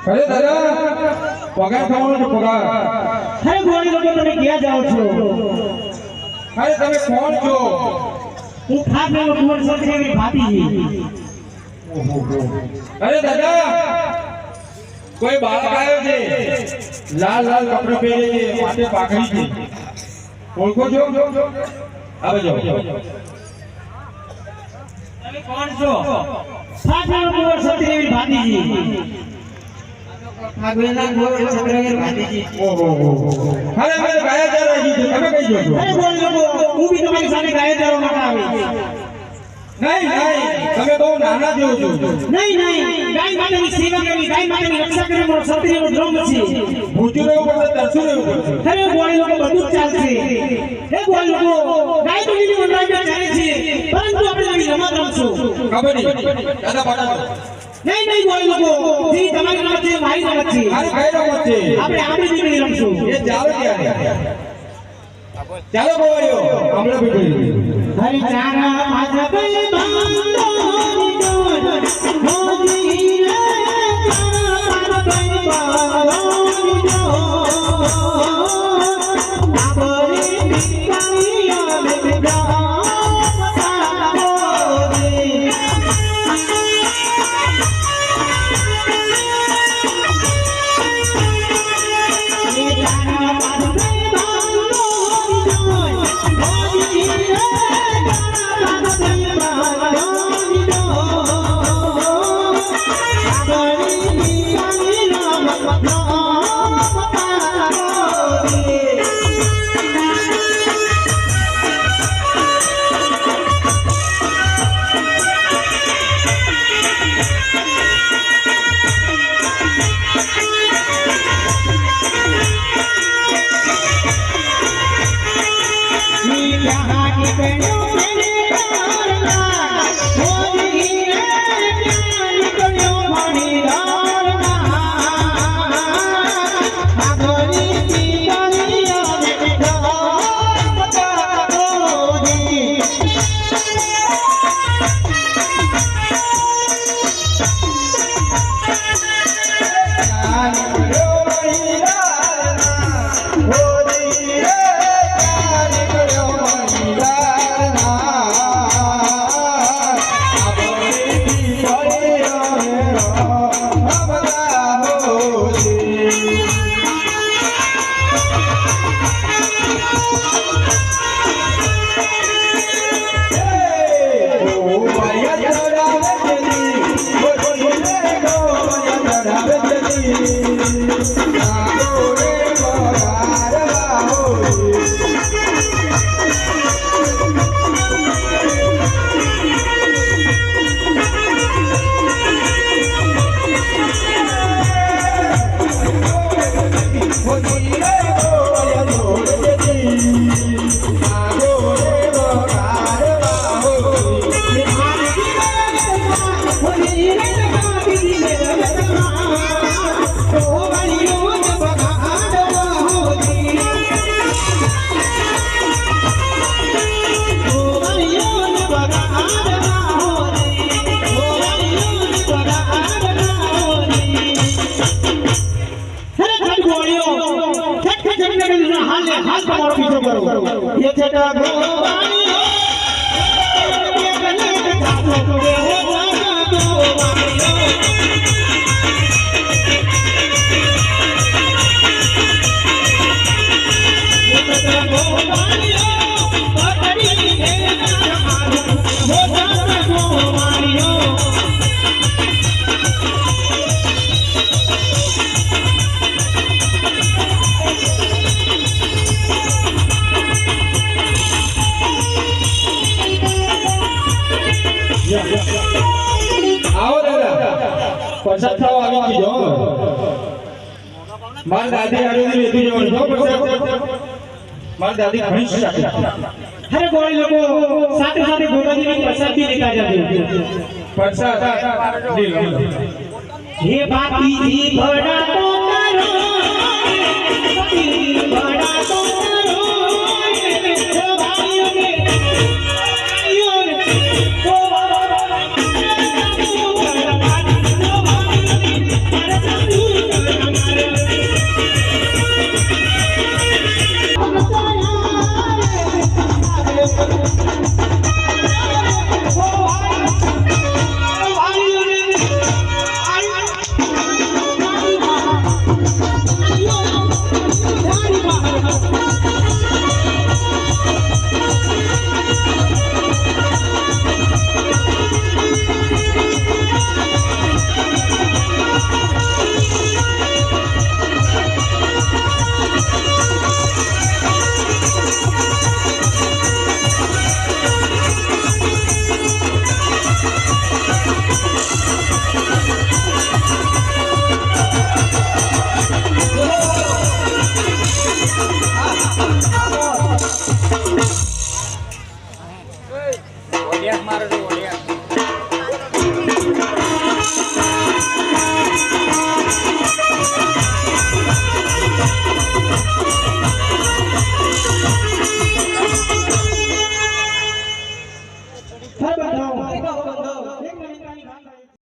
अरे दादा पगार खाવાનો છે પગાર અરે ગોળી લોકો તમે ક્યાં જાઓ છો અરે તમે કોણ છો હું ખાસ મેલો કુંવર સોત્રીની ભાતીજી અરે દાદા કોઈ બાળક આવ્યો છે લાલ લાલ કપડાં પહેરે છે માથે પાઘડી છે ઓળખો છો આવે જાઓ તમે કોણ છો ખાસ મેલો કુંવર સોત્રીની ભાતીજી આગળના ગોળ છત્રગર ભાતીજી ઓહો અરે મેં ગાયા જા રહી છે તમે કઈ જો છો અરે ગોળ લોકો હું બી તમારી સાથે ગાયા જાવા માટે આવી નહીં તમે તો નાના જેવો છો નહીં ગાય માતાની સેવા કરવી ગાય માતાની રક્ષા કરવી મારો ક્ષત્રિયનો ધર્મ છે ભૂખ્યું રહેવું પડશે તરસ્યું રહેવું પડશે અરે ગોળ લોકો બધું જ ચાલશે હે ગોળ લોકો ગાય માતાની વંદના ચાલે છે પરંતુ આપણે નવી રમત રમશું કબડ્ડી દાદા પાટા નહીં ગોળ લોકો જી તમારી રમત છે મારી રમત છે મારી કઈ રમત છે આપણે આપણી દીકરી રમશું એ ચાલો ત્યારે ચાલો બોલ્યો હમણાં બી હરિ ચારા માથા પર બાંધો મોદી રે ચારા માથા પર બાંધો આપરે દીકરીયા બેટા ये छटा भगवानी ये कने जातो के हो जातो वालियो ये छटा भगवानी पकड़ी है मारो हो जातो वालियो आओ दादा प्रसाद खाओ आगे की जाओ मार दादी आगे दी लेती जाओ जाओ प्रसाद मार दादी घणी शादी अरे गोरी लोगो साथ साथ गोदाजी में प्रसाद भी लेकर जाते प्रसाद ले लो ये बाती जी बड़ा तो करो લેખ મારો જો લેખ